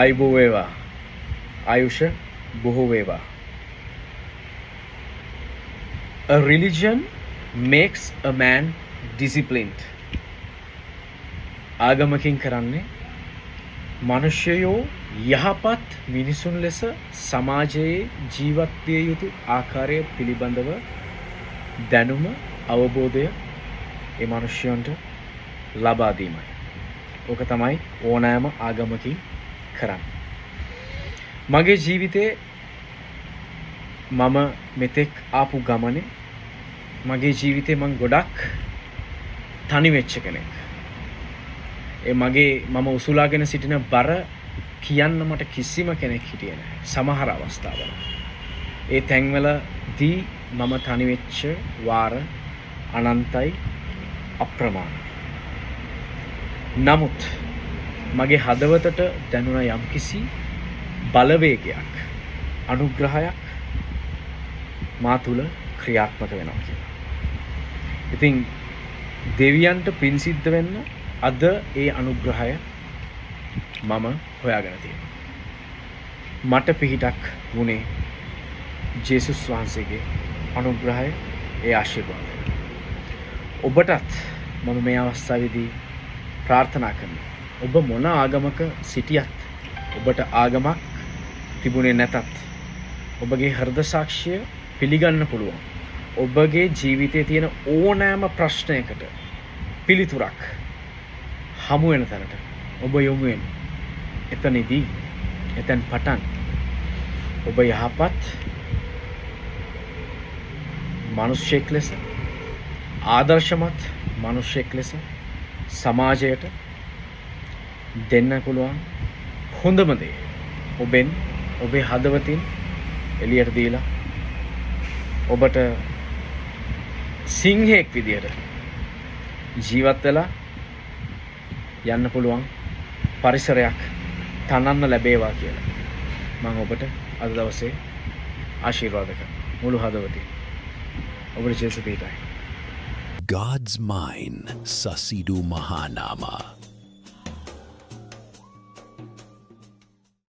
අයිබෝ වේවා. ආයුෂ බොහෝ වේවා. A religion makes a man disciplined. ආගමකින් කරන්නේ මනුෂ්‍යයෝ යහපත් මිනිසුන් ලෙස සමාජයේ ජීවත් විය යුතු ආකාරය පිළිබඳව දැනුම අවබෝධය ඒ මනුෂ්‍යයන්ට ලබා දීමයි. ඕක තමයි ඕනෑම ආගමකින් කරන්නේ. මගේ ජීවිතේ මම මෙතෙක් ආපු ගමනේ මගේ ජීවිතේ මං ගොඩක් තනි වෙච්ච කෙනෙක්. ඒ මම උසුලාගෙන සිටින බර කියන්න මට කිසිම කෙනෙක් හිටියේ නැහැ. සමහර අවස්ථාවල ඒ තැන්වලදී මම තනි වෙච්ච වාර අනන්තයි අප්‍රමාණයි. නමුත් මගේ හදවතට දැනුණ යම්කිසි බලවේගයක් අනුග්‍රහයක් මා තුල ක්‍රියාත්මක වෙනවා කියලා. ඉතින් දෙවියන්ට පින් සිද්ධ වෙන්න අද ඒ අනුග්‍රහය මම හොයාගෙන තියෙනවා. මට පිහිටක් වුණේ ජේසුස් වහන්සේගේ අනුග්‍රහය, ඒ ආශිර්වාදය. ඔබටත් මම මේ අවස්ථාවේදී ප්‍රාර්ථනා කරනවා. ඔබ මොන ආගමක සිටියත්, ඔබට ආගමක් තිබුණේ නැතත්, ඔබගේ හෘද සාක්ෂිය පිළිගන්න පුළුවන්. ඔබගේ ජීවිතයේ තියෙන ඕනෑම ප්‍රශ්නයකට පිළිතුරක් හමු වෙන තැනට ඔබ යොමු වෙන. එතනදී එතෙන් පටන් ඔබ යහපත් මිනිසෙක් ලෙස, ආදර්ශමත් මිනිසෙක් ලෙස සමාජයට දෙන්න පුළුවන් හොඳම දේ ඔබෙන්, ඔබේ හදවතින් එළියට දීලා ඔබට සිංහෙක් විදියට ජීවත් වෙලා යන්න පුළුවන් පරිසරයක් තනන්න ලැබේවා කියලා මම ඔබට අද දවසේ ආශිර්වාද කරනවා. මුළු හදවතින් ඔබට ජේසු පිටයි. God's Mine, Sasidu Mahanama.